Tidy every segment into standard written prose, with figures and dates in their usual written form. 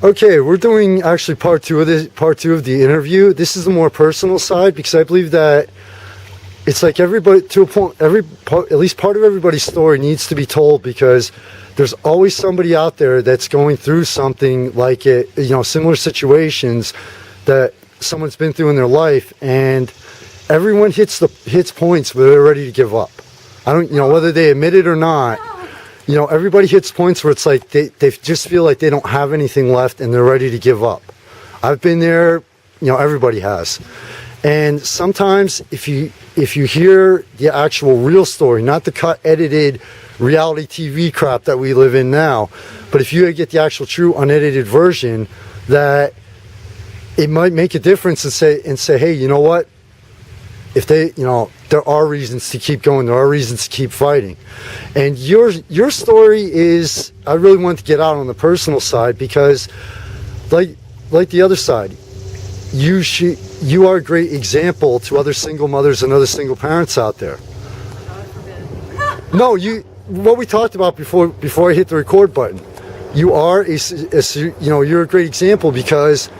Okay, we're doing actually part two of the interview. This is the more personal side because I believe that it's like everybody, to a point, at least part of everybody's story needs to be told, because there's always somebody out there that's going through something like it, similar situations that someone's been through in their life, and everyone hits points where they're ready to give up. I don't, whether they admit it or not. Everybody hits points where it's like they just feel like they don't have anything left and they're ready to give up. I've been there, everybody has. And sometimes if you hear the actual real story, not the cut edited reality TV crap that we live in now, but if you get the actual true unedited version, that it might make a difference and say, hey, you know what? If they, there are reasons to keep going. There are reasons to keep fighting. And your story is, I really want to get out on the personal side because, like the other side, you are a great example to other single mothers and other single parents out there. No, what we talked about before I hit the record button. You are you're a great example because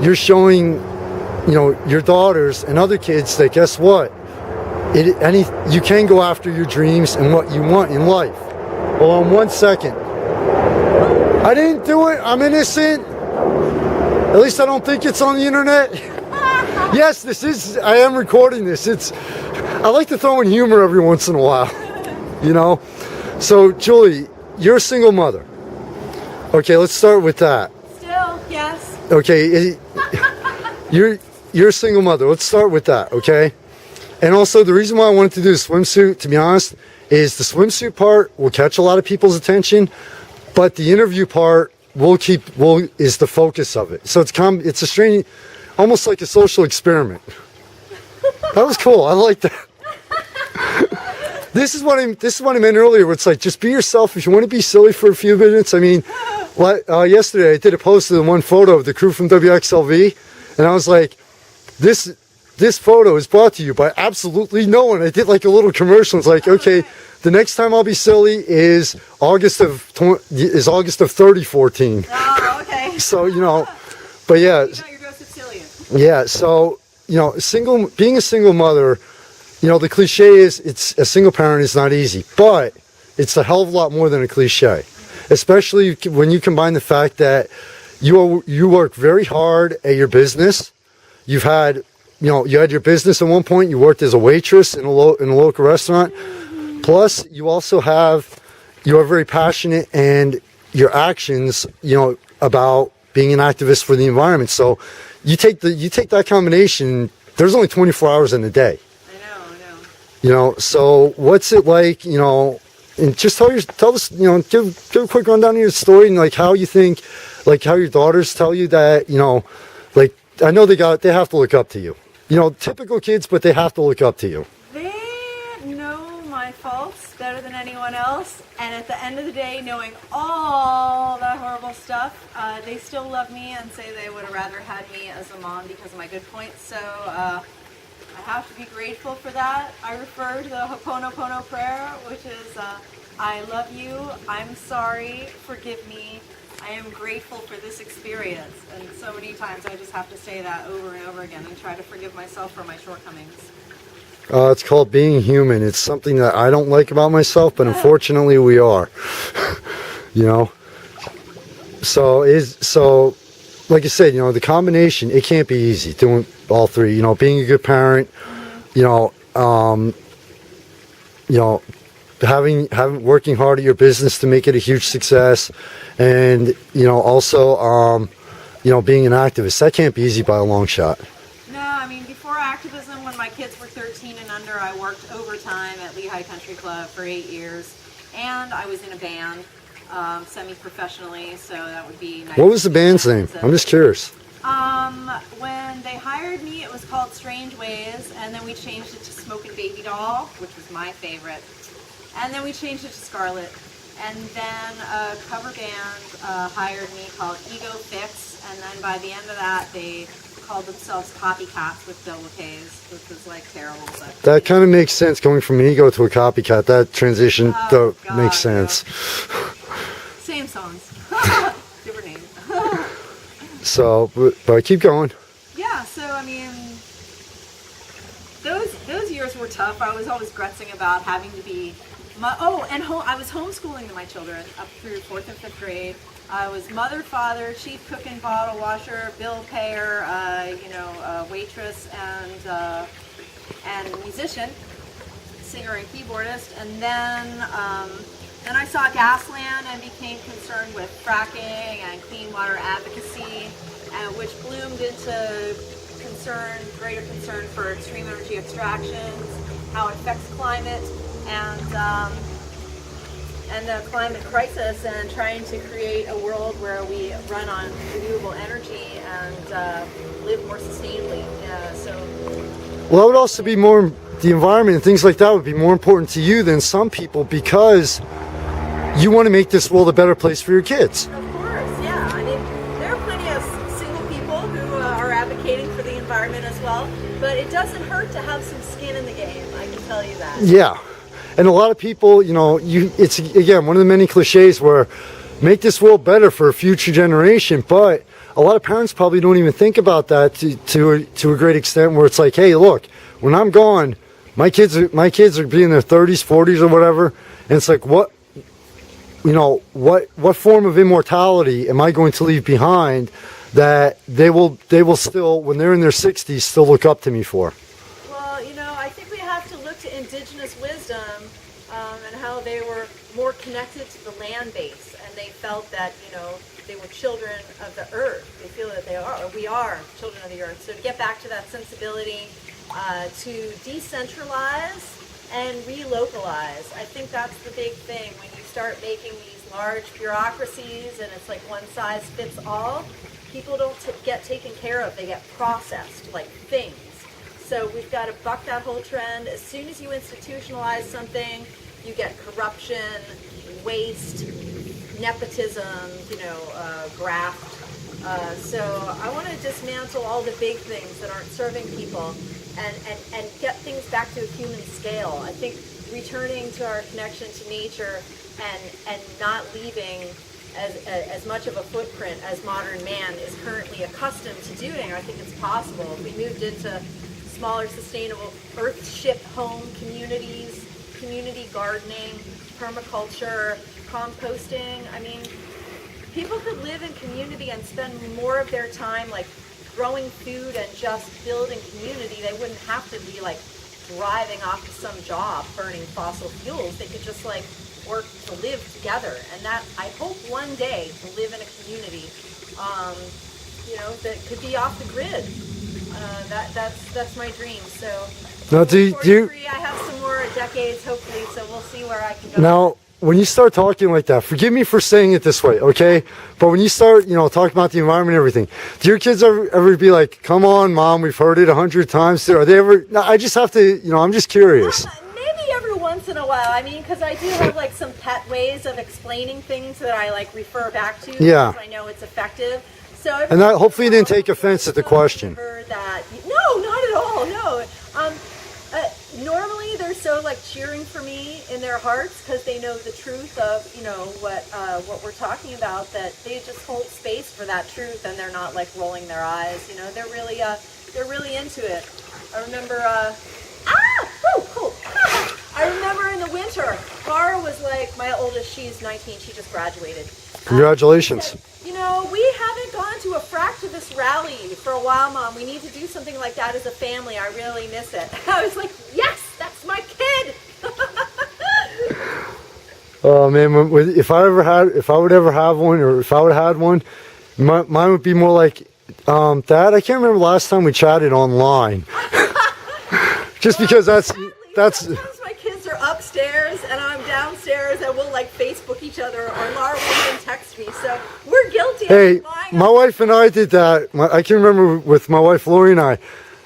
you're showing, your daughters and other kids that guess what? You can go after your dreams and what you want in life. Hold on 1 second. I didn't do it. I'm innocent. At least I don't think it's on the internet. Yes, I am recording this. I like to throw in humor every once in a while. So Julie, you're a single mother. Okay, let's start with that. Still, yes. Okay, you're a single mother. Let's start with that, okay? And also, the reason why I wanted to do the swimsuit, to be honest, is the swimsuit part will catch a lot of people's attention, but the interview part is the focus of it. So it's a strange, almost like a social experiment. That was cool. I like that. This is what I meant earlier, where it's like, just be yourself. If you want to be silly for a few minutes. I mean, yesterday I did a post of the one photo of the crew from WXLV, and I was like, this photo is brought to you by absolutely no one. I did like a little commercial. It's like, okay, the next time I'll be silly is August of 3014. Oh, okay. So, but yeah. You got your dose of silly. Yeah, so, being a single mother, the cliche is it's a single parent is not easy, but it's a hell of a lot more than a cliche, especially when you combine the fact that you work very hard at your business. You've had, you had your business at one point. You worked as a waitress in a local restaurant. Plus, you are very passionate, and your actions, about being an activist for the environment. So, you take that combination. There's only 24 hours in a day. I know. So what's it like? And just tell us, give a quick rundown of your story and like how you think, like how your daughters tell you that, like I know they have to look up to you. Typical kids, but they have to look up to you. They know my faults better than anyone else, and at the end of the day, knowing all that horrible stuff, they still love me and say they would have rather had me as a mom because of my good points. So I have to be grateful for that. I refer to the Ho'oponopono prayer, which is, I love you, I'm sorry, forgive me, I am grateful for this experience. And so many times I just have to say that over and over again and try to forgive myself for my shortcomings. It's called being human. It's something that I don't like about myself, but unfortunately we are. So like I said, the combination, it can't be easy doing all three. Being a good parent, having working hard at your business to make it a huge success, and also being an activist. That can't be easy by a long shot. No, I mean, before activism, when my kids were 13 and under, I worked overtime at Lehigh Country Club for 8 years, and I was in a band. Semi-professionally, so that would be nice. What was the band's name? I'm just curious. When they hired me, it was called Strange Ways, and then we changed it to Smokin' Baby Doll, which was my favorite, and then we changed it to Scarlet, and then a cover band hired me called Ego Fix, and then by the end of that, they called themselves Copycats with Bill Lacaze, which was like terrible. But that kind of makes sense, going from an ego to a copycat. That transition makes sense. Same songs, different names. So, but keep going. Yeah, so I mean, those years were tough. I was always gretzing about having to be I was homeschooling my children up through 4th and 5th grade. I was mother, father, chief cook and bottle washer, bill payer, waitress, and musician, singer and keyboardist. And then I saw Gasland and became concerned with fracking and clean water advocacy, which bloomed into greater concern for extreme energy extractions, how it affects climate, and the climate crisis, and trying to create a world where we run on renewable energy and live more sustainably. Well, that would also be more, the environment and things like that would be more important to you than some people, because you want to make this world a better place for your kids. Of course, yeah. I mean, there are plenty of single people who are advocating for the environment as well, but it doesn't hurt to have some skin in the game, I can tell you that. Yeah. And a lot of people, it's, again, one of the many cliches where make this world better for a future generation, but a lot of parents probably don't even think about that to a great extent, where it's like, hey, look, when I'm gone, my kids are being in their 30s, 40s or whatever, and it's like, what form of immortality am I going to leave behind that they will still, when they're in their 60s, still look up to me for? I think we have to look to indigenous wisdom and how they were more connected to the land base, and they felt that, they were children of the earth. They feel that we are children of the earth. So to get back to that sensibility, to decentralize and relocalize, I think that's the big thing. When you start making these large bureaucracies and it's like one size fits all, people don't get taken care of. They get processed like things. So we've got to buck that whole trend. As soon as you institutionalize something, you get corruption, waste, nepotism, graft. So I want to dismantle all the big things that aren't serving people and get things back to a human scale. I think returning to our connection to nature and not leaving as much of a footprint as modern man is currently accustomed to doing, I think it's possible. If we moved into smaller, sustainable earth-ship home communities, community gardening, permaculture, composting. I mean, people could live in community and spend more of their time like growing food and just building community. They wouldn't have to be like driving off to some job burning fossil fuels. They could just like work to live together. And that, I hope one day to live in a community, that could be off the grid. That's my dream. So now, do you? I have some more decades, hopefully. So we'll see where I can go. Now, when you start talking like that, forgive me for saying it this way, okay? But when you start, talking about the environment and everything, do your kids ever be like, "Come on, Mom, we've heard it 100 times"? Are they ever? No, I just have to. I'm just curious. Maybe every once in a while. I mean, because I do have like some pet ways of explaining things that I like refer back to. Yeah. Because I know it's effective. So and that, hopefully you didn't take offense at the question. No, not at all. No. Normally they're so like cheering for me in their hearts because they know the truth of what we're talking about, that they just hold space for that truth and they're not like rolling their eyes. They're really into it. I remember cool. I remember in the winter, Cara was like, my oldest, she's 19, she just graduated. Congratulations. Said, we haven't gone to a fractivist rally for a while, Mom. We need to do something like that as a family. I really miss it. I was like, yes, that's my kid. Oh man, if I would ever have one, or if I would have had one, mine would be more like, Dad, I can't remember the last time we chatted online. Just because that's. Sometimes my kids are upstairs and I'm downstairs and we'll like Facebook each other, or Laura will even text me. So we're guilty. Hey, my wife and I did that. I can remember with my wife Lori and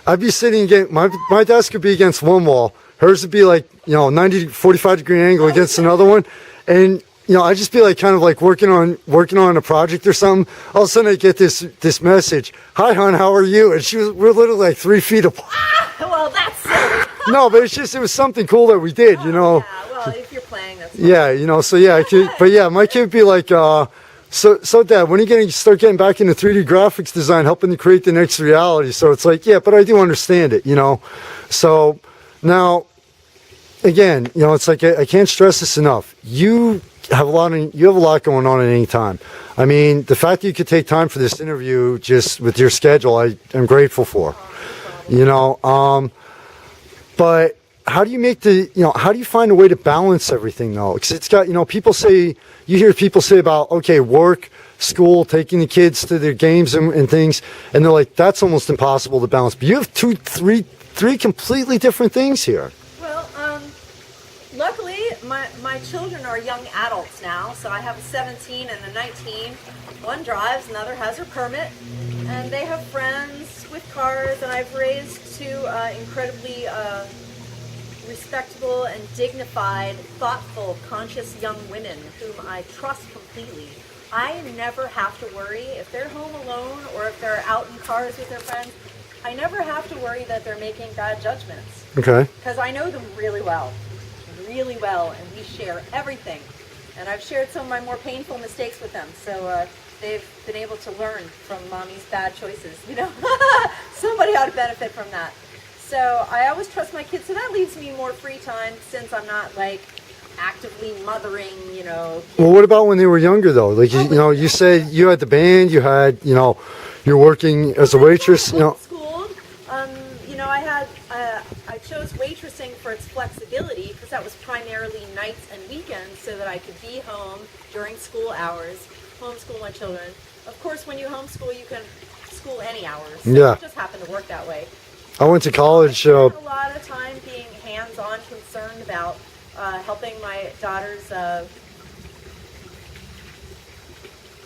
I'd be sitting against, my desk would be against one wall. Hers would be like, 45 degree angle against another one. And, I'd just be like kind of like working on a project or something. All of a sudden I get this message. "Hi, hon, how are you?" And we're literally like 3 feet apart. Well, that's silly. No, but it was something cool that we did, Yeah, well, if you're playing, that's fine. Yeah, so yeah, my kid would be like, So Dad, when are you going to start getting back into 3D graphics design, helping to create the next reality? So it's like, yeah, but I do understand it, So now, again, it's like I can't stress this enough. You have a lot going on at any time. I mean, the fact that you could take time for this interview just with your schedule, I'm grateful for. But how do you how do you find a way to balance everything though? Because it's got, you hear people say about, okay, work, school, taking the kids to their games and things, and they're like, that's almost impossible to balance. But you have three completely different things here. Well, luckily, my children are young adults now, so I have a 17 and a 19. One drives, another has her permit, and they have friends with cars, and I've raised two incredibly respectable and dignified, thoughtful, conscious young women whom I trust completely. I never have to worry if they're home alone or if they're out in cars with their friends. I never have to worry that they're making bad judgments. Okay. Because I know them really well, and we share everything. And I've shared some of my more painful mistakes with them, so they've been able to learn from mommy's bad choices. Somebody ought to benefit from that. So I always trust my kids, so that leaves me more free time since I'm not like actively mothering, kids. Well, what about when they were younger though? Like, you said you had the band, you had, you're working as a waitress, School, I chose waitressing for its flexibility because that was primarily nights and weekends so that I could be home during school hours, homeschool my children. Of course, when you homeschool, you can school any hours. So yeah. It just happened to work that way. I went to college. I spent a lot of time being hands-on, concerned about helping my daughters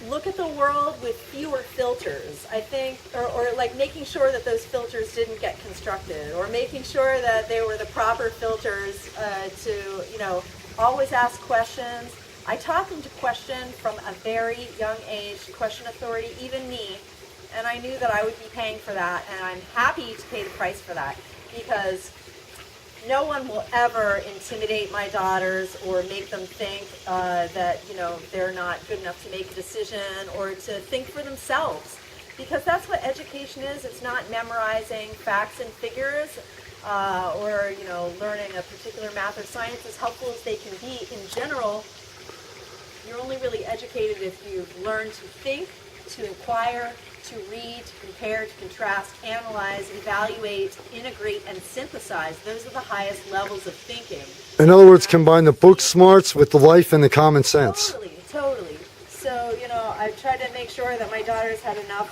look at the world with fewer filters, I think, or like making sure that those filters didn't get constructed, or making sure that they were the proper filters to, always ask questions. I taught them to question from a very young age, question authority, even me. And I knew that I would be paying for that, and I'm happy to pay the price for that, because no one will ever intimidate my daughters or make them think that they're not good enough to make a decision or to think for themselves, because that's what education is. It's not memorizing facts and figures or learning a particular math or science, as helpful as they can be. In general, you're only really educated if you've learned to think, to inquire, to read, to compare, to contrast, analyze, evaluate, integrate, and synthesize. Those are the highest levels of thinking. In other words, combine the book smarts with the life and the common sense. Totally. So, I tried to make sure that my daughters had enough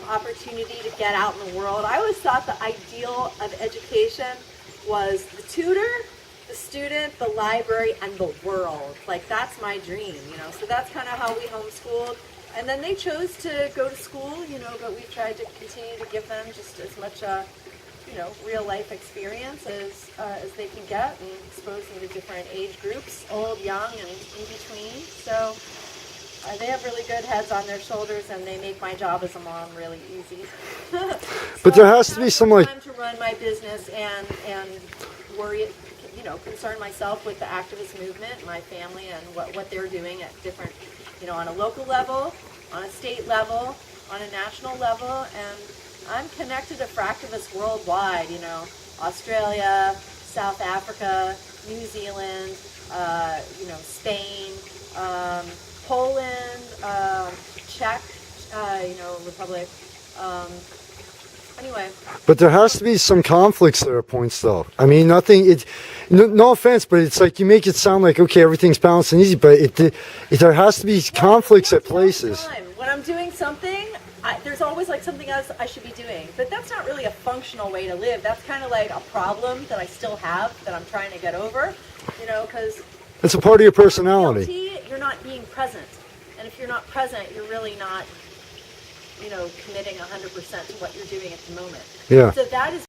opportunity to get out in the world. I always thought the ideal of education was the tutor, the student, the library, and the world. Like, that's my dream, So that's kind of how we homeschooled. And then they chose to go to school, but we've tried to continue to give them just as much, real life experience as they can get, and expose them to different age groups, old, young, and in between. So they have really good heads on their shoulders, and they make my job as a mom really easy. But there has to be some time to run my business and worry, concern myself with the activist movement, my family, and what they're doing at different, on a local level, on a state level, on a national level, and I'm connected to fractivists worldwide, Australia, South Africa, New Zealand, Spain, Poland, Czech, Republic, anyway. But there has to be some conflicts there at points, though. I mean, no offense, but it's like you make it sound like, okay, everything's balanced and easy, but there has to be conflicts at places. When I'm doing something, there's always like something else I should be doing, but that's not really a functional way to live. That's kind of like a problem that I still have that I'm trying to get over, because it's a part of your personality. Guilty, you're not being present, and if you're not present, you're really not committing 100% to what you're doing at the moment. Yeah. So that is